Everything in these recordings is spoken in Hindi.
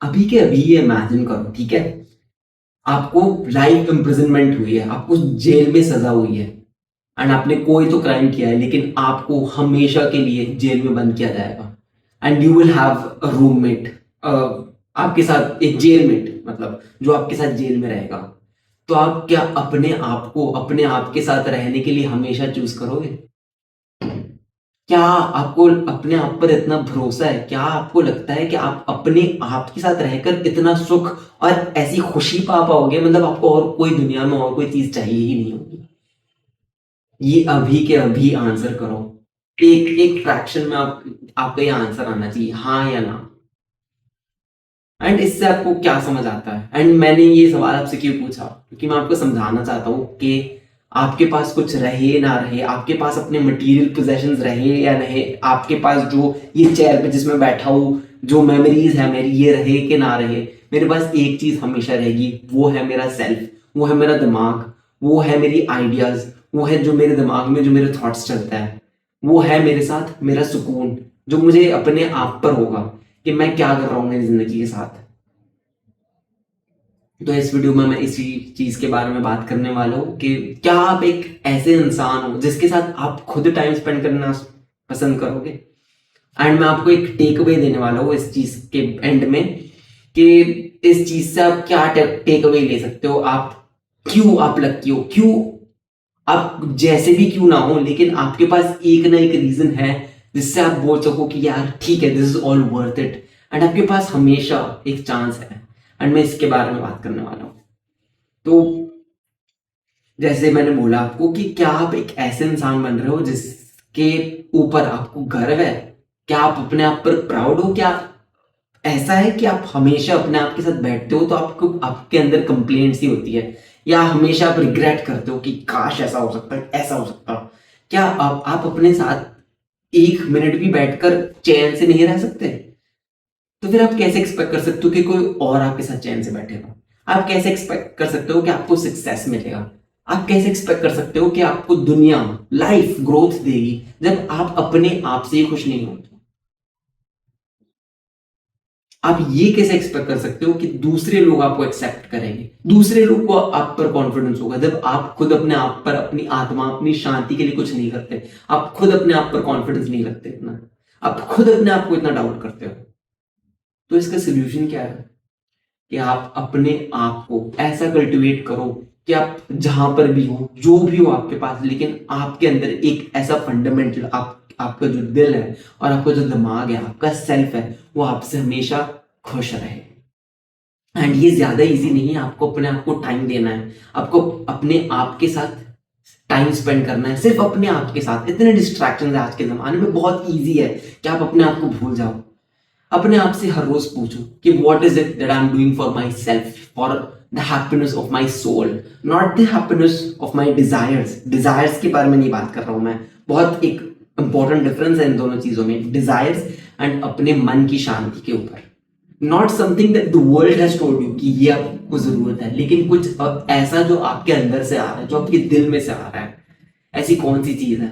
अभी के अभी ये इमेजिन करो, ठीक है? आपको लाइफ इम्प्रिजनमेंट हुई है, आपको जेल में सजा हुई है, एंड आपने कोई तो क्राइम किया है, लेकिन आपको हमेशा के लिए जेल में बंद किया जाएगा। And you will have a roommate, आपके साथ एक जेलमेट, मतलब जो आपके साथ जेल में रहेगा। तो आप क्या अपने आप को अपने आप के साथ रहने के लिए हमेशा चूज करोगे? क्या आपको अपने आप पर इतना भरोसा है? क्या आपको लगता है कि आप अपने आप के साथ रहकर इतना सुख और ऐसी खुशी पा पाओगे? मतलब आपको और कोई दुनिया में और कोई चीज चाहिए ही नहीं होगी। ये अभी के अभी आंसर करो। एक एक फ्रैक्शन में आपका ये आंसर आना चाहिए, हाँ या ना। एंड इससे आपको क्या समझ आता है? एंड मैंने ये सवाल आपसे क्यों पूछा, क्योंकि मैं आपको समझाना चाहता हूँ कि आपके पास कुछ रहे ना रहे, आपके पास अपने मटेरियल पोजेशंस रहे या नहीं, आपके पास जो ये चेयर पे जिसमें बैठा हूँ जो मेमोरीज है मेरी, ये रहे कि ना रहे, मेरे पास एक चीज हमेशा रहेगी, वो है मेरा सेल्फ, वो है मेरा दिमाग, वो है मेरी आइडियाज, वो है जो मेरे दिमाग में जो मेरे थॉट्स चलता है, वो है मेरे साथ मेरा सुकून, जो मुझे अपने आप पर होगा कि मैं क्या कर रहा हूँ मेरी जिंदगी के साथ। तो इस वीडियो में मैं इसी चीज के बारे में बात करने वाला हूँ कि क्या आप एक ऐसे इंसान हो जिसके साथ आप खुद टाइम स्पेंड करना पसंद करोगे? एंड मैं आपको एक टेक अवे देने वाला हूँ इस चीज के एंड में, कि इस चीज से आप क्या टेक अवे ले सकते हो, आप क्यों आप लकी हो, क्यों आप जैसे भी क्यों ना हो, लेकिन आपके पास एक ना एक रीजन है जिससे आप बोल सको कि यार ठीक है, this is all worth it, and आपके पास हमेशा एक चांस है। एंड मैं इसके बारे में बात करने वाला हूँ। तो जैसे मैंने बोला आपको कि क्या आप एक ऐसे इंसान बन रहे हो जिसके ऊपर आपको गर्व है? क्या आप अपने आप पर प्राउड हो? क्या ऐसा है कि आप हमेशा अपने आप के साथ बैठते हो तो आपको आपके अंदर कंप्लेंट्स ही होती है, या हमेशा आप रिग्रेट करते हो कि काश ऐसा हो सकता, ऐसा हो सकता? क्या आप अपने साथ एक मिनट भी बैठकर चैन से नहीं रह सकते? तो फिर आप कैसे एक्सपेक्ट कर सकते हो कि कोई और आपके साथ चैन से बैठेगा? आप कैसे एक्सपेक्ट कर सकते हो कि आपको सक्सेस मिलेगा? आप कैसे एक्सपेक्ट कर सकते हो कि आपको दुनिया, लाइफ ग्रोथ देगी जब आप अपने आप से ही खुश नहीं होते? आप ये कैसे एक्सपेक्ट कर सकते हो कि दूसरे लोग आपको एक्सेप्ट करेंगे, दूसरे लोग को आप पर कॉन्फिडेंस होगा, जब आप खुद अपने आप पर, अपनी आत्मा, अपनी शांति के लिए कुछ नहीं करते, आप खुद अपने आप पर कॉन्फिडेंस नहीं रखते इतना, आप खुद अपने आप को इतना डाउट करते हो? तो इसका सोल्यूशन क्या है? कि आप अपने आप को ऐसा कल्टीवेट करो कि आप जहां पर भी हो, जो भी हो आपके पास, लेकिन आपके अंदर एक ऐसा फंडामेंटल, आपका जो दिल है और आपका जो दिमाग है, आपका सेल्फ है, वो आपसे हमेशा खुश रहे। एंड ये ज्यादा इजी नहीं है, आपको अपने आप को टाइम देना है, आपको अपने आप के साथ टाइम स्पेंड करना है, सिर्फ अपने आप के साथ। इतने डिस्ट्रैक्शन है आज के जमाने में, बहुत इजी है कि आप अपने आप को भूल जाओ। अपने आप से हर रोज पूछो कि what is it that I am doing for myself, for the happiness of my soul, not the happiness of my desires. Desires के बारे में नहीं बात कर रहा हूं मैं, बहुत एक इंपॉर्टेंट डिफरेंस है इन दोनों चीजों में, डिजायर्स एंड अपने मन की शांति के ऊपर। Not something that the world has told you कि ये आपको जरूरत है, लेकिन कुछ ऐसा जो आपके अंदर से आ रहा है, जो आपके दिल में से आ रहा है। ऐसी कौन सी चीज है?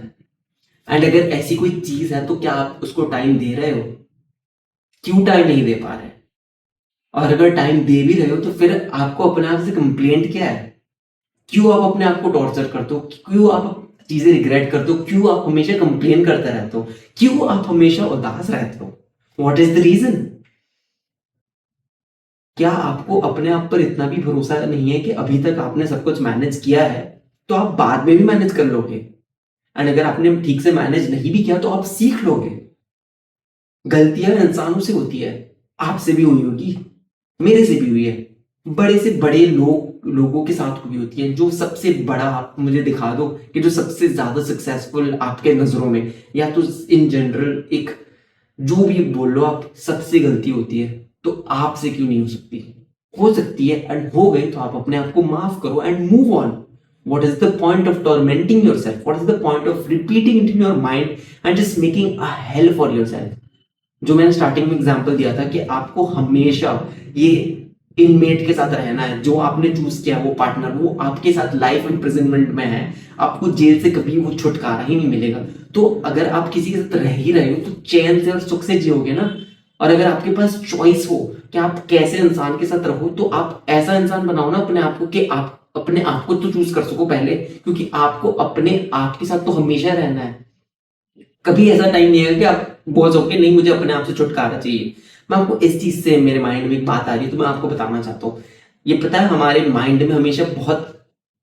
एंड अगर ऐसी कोई चीज है तो क्या आप उसको टाइम दे रहे हो? क्यों टाइम नहीं दे पा रहे? और अगर टाइम दे भी रहे हो तो फिर आपको अपने आप से कंप्लेंट क्या है? क्यों आप अपने आप को टॉर्चर करते हो? क्यों आप चीजें रिग्रेट करते हो? क्यों आप हमेशा कंप्लेन करते रहते हो? क्यों आप हमेशा उदास रहते हो? What is the reason? क्या आपको अपने आप पर इतना भी भरोसा नहीं है कि अभी तक आपने सब कुछ मैनेज किया है तो आप बाद में भी मैनेज कर लोगे? एंड अगर आपने ठीक से मैनेज नहीं भी किया तो आप सीख लोगे। गलतियां इंसानों से होती है, आपसे भी हुई होगी, मेरे से भी हुई है, बड़े से बड़े लोगों के साथ हुई होती है। जो सबसे बड़ा, आप मुझे दिखा दो कि जो सबसे ज्यादा सक्सेसफुल आपके नजरों में, या तो इन जनरल एक, जो भी बोल लो आप, सबसे गलती होती है, तो आपसे क्यों नहीं हो सकती? हो सकती है, एंड हो गई तो आप अपने आप को माफ करो and move on. What is the point of tormenting yourself? What is the point of repeating it in your mind and just making a hell for yourself? जो मैंने स्टार्टिंग में एग्जांपल दिया था कि आपको हमेशा ये इनमेट के साथ रहना है, जो आपने चूज किया वो पार्टनर, वो आपके साथ लाइफ इम्प्रिजनमेंट में है, आपको जेल से कभी वो छुटकारा ही नहीं मिलेगा। तो अगर आप किसी के साथ रह ही रहे हो तो चैन से और सुख से जियोगे ना? और अगर आपके पास चॉइस हो कि आप कैसे इंसान के साथ रहो, तो आप ऐसा इंसान बनाओ ना अपने आप को कि आप अपने आप को तो चूज कर सको पहले, क्योंकि आपको अपने आप के साथ तो हमेशा रहना है। कभी ऐसा टाइम नहीं है कि आप बोल सको कि नहीं मुझे अपने आप से छुटकारा चाहिए। मैं आपको इस चीज से मेरे माइंड में एक बात आ रही है, तो मैं आपको बताना चाहता हूँ। ये पता है हमारे माइंड में हमेशा बहुत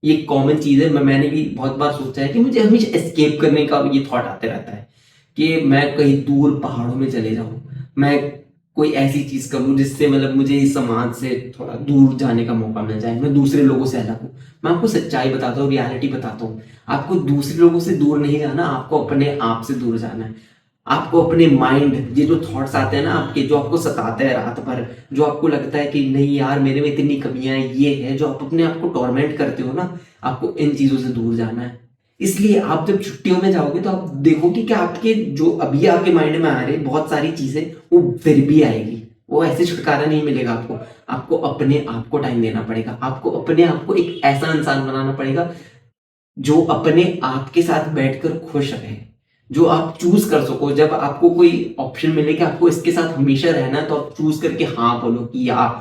ये कॉमन चीज है, मैंने भी बहुत बार सोचा है कि मुझे हमेशा एस्केप करने का ये थॉट आते रहता है कि मैं कहीं दूर पहाड़ों में चले जाऊं, मैं कोई ऐसी चीज करूं जिससे मतलब मुझे इस समाज से थोड़ा दूर जाने का मौका मिल जाए, मैं दूसरे लोगों से अलग हूं। मैं आपको सच्चाई बताता हूँ, रियलिटी बताता हूँ। आपको दूसरे लोगों से दूर नहीं जाना, आपको अपने आप से दूर जाना है। आपको अपने माइंड, ये जो थॉट्स आते हैं ना आपके, जो आपको सताते हैं रात भर, जो आपको लगता है कि नहीं यार मेरे में इतनी कमियां हैं, ये है जो आप अपने आप को टॉर्मेंट करते हो ना, आपको इन चीजों से दूर जाना है। इसलिए आप जब छुट्टियों में जाओगे तो आप देखोगे कि आपके जो अभी आपके माइंड में आ रहे बहुत सारी चीजें, वो फिर भी आएगी। वो ऐसे छुटकारा नहीं मिलेगा आपको। आपको अपने आप को टाइम देना पड़ेगा, आपको अपने आप को एक ऐसा इंसान बनाना पड़ेगा जो अपने आप के साथ बैठकर खुश रहे, जो आप चूज कर सको। जब आपको कोई ऑप्शन मिले कि आपको इसके साथ हमेशा रहना है, तो आप चूज करके हाँ बोलो कि यार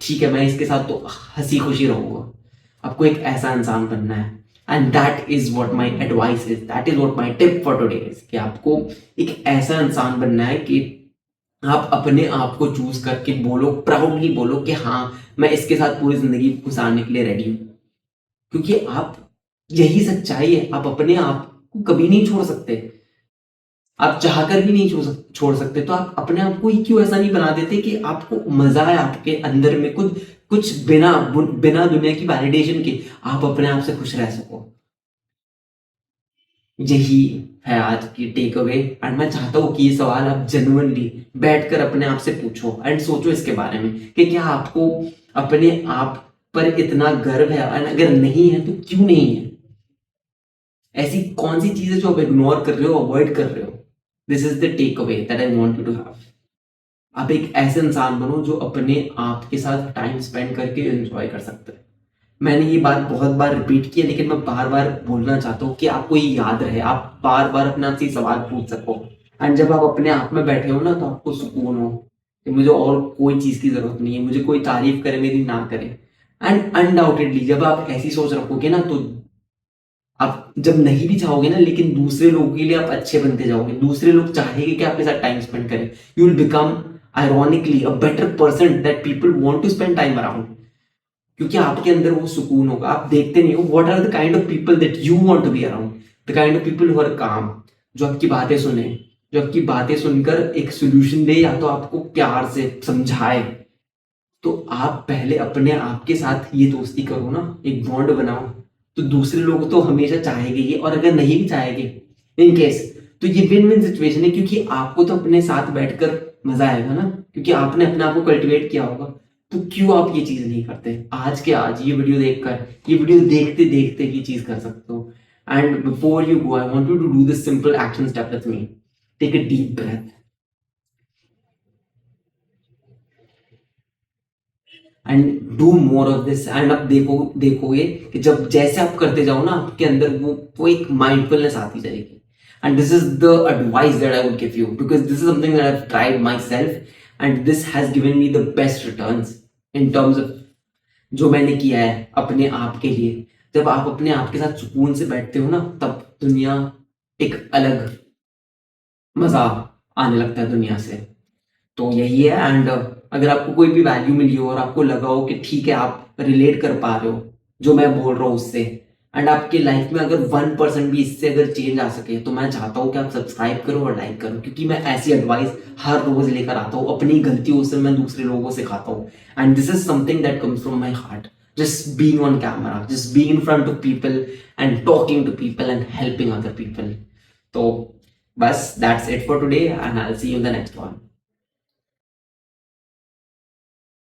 ठीक है मैं इसके साथ तो हंसी खुशी रहूंगा। आपको एक ऐसा इंसान बनना है। And that is what my advice is, that is what my tip for today is, कि आपको एक ऐसा इंसान बनना है कि आप अपने आप को चूज करके बोलो, प्राउडली बोलो कि हाँ मैं इसके साथ पूरी जिंदगी गुजारने के लिए रेडी हूं। क्योंकि आप, यही सच्चाई है, आप अपने आप को कभी नहीं छोड़ सकते। आप चाहकर भी नहीं छोड़ सकते। तो आप अपने आप को ही क्यों ऐसा नहीं बना देते कि आपको मजा है आपके अंदर में कुछ कुछ बिना बिना दुनिया की वैलिडेशन के आप अपने आप से खुश रह सको। यही है आज की टेक अवे। एंड मैं चाहता हूँ कि ये सवाल आप जेन्युइनली बैठकर अपने आप से पूछो एंड सोचो इसके बारे में कि क्या आपको अपने आप पर इतना गर्व है, एंड अगर नहीं है तो क्यों नहीं है। ऐसी कौन सी चीज है जो आप इग्नोर कर रहे हो, अवॉइड कर रहे हो। This is the takeaway that I want you to have. आप एक ऐसे इंसान बनो जो अपने आप के साथ टाइम स्पेंड करके एंजॉय कर सकते हैं। मैंने ये बात बहुत बार रिपीट की है, लेकिन मैं बार बार बोलना चाहता हूँ कि आपको ये याद रहे, आप बार बार अपने आप से सवाल पूछ सको। एंड जब आप अपने आप में बैठे हो ना, तो आपको सुकून हो कि मुझे और कोई चीज की जरूरत नहीं है, मुझे कोई तारीफ करे मेरी ना करे। एंड अनडाउटेडली जब आप ऐसी सोच रखोगे ना, तो आप जब नहीं भी चाहोगे ना, लेकिन दूसरे लोगों के लिए आप अच्छे बनते जाओगे। दूसरे लोग चाहेंगे कि आपके साथ टाइम स्पेंड करें। You will become ironically a better person that people want to spend time around. क्योंकि आपके अंदर वो सुकून होगा। आप देखते नहीं हो what are the kind of people that you want to be around. The kind of people who are calm, जो आपकी बातें सुने, जो आपकी बातें सुनकर एक सोल्यूशन दे, या तो आपको प्यार से समझाए। तो आप पहले अपने आप के साथ ये दोस्ती करो ना, एक बॉन्ड बनाओ। तो दूसरे लोग तो हमेशा चाहेंगे ये, और अगर नहीं भी चाहेंगे इन केस, तो ये विन विन सिचुएशन है, क्योंकि आपको तो अपने साथ बैठकर मजा आएगा ना, क्योंकि आपने अपने आप को कल्टिवेट किया होगा। तो क्यों आप ये चीज नहीं करते आज के आज, ये वीडियो देखकर, ये वीडियो देखते देखते ये चीज कर सकते हो। And before you go I want you to do this simple action step with me. Take a deep breath and do more of this. एंड आप देखोगे कि जब जैसे आप करते जाओ ना, आपके अंदर वो एक माइंडफुलनेस आती जाएगी। And this is the advice that I would give you, because this is something that I have tried my self and this has given me the best returns in terms of जो मैंने किया है अपने आप के लिए। जब आप अपने आप के साथ सुकून से बैठते हो ना, तब दुनिया एक अलग मजा आने लगता है दुनिया से। तो यही है। एंड अगर आपको कोई भी वैल्यू मिली हो और आपको लगा हो कि ठीक है आप रिलेट कर पा रहे हो जो मैं बोल रहा हूँ उससे, एंड आपकी लाइफ में अगर 1% भी इससे अगर चेंज आ सके, तो मैं चाहता हूँ कि आप सब्सक्राइब करो और लाइक करो, क्योंकि मैं ऐसी एडवाइस हर रोज लेकर आता हूँ। अपनी गलतियों से मैं दूसरे लोगों को सिखाता हूँ। And this is something that comes from my heart, just being on camera, just being in front of people and talking to people and helping other people. So, bas, that's it for today, and I'll see you in the next one.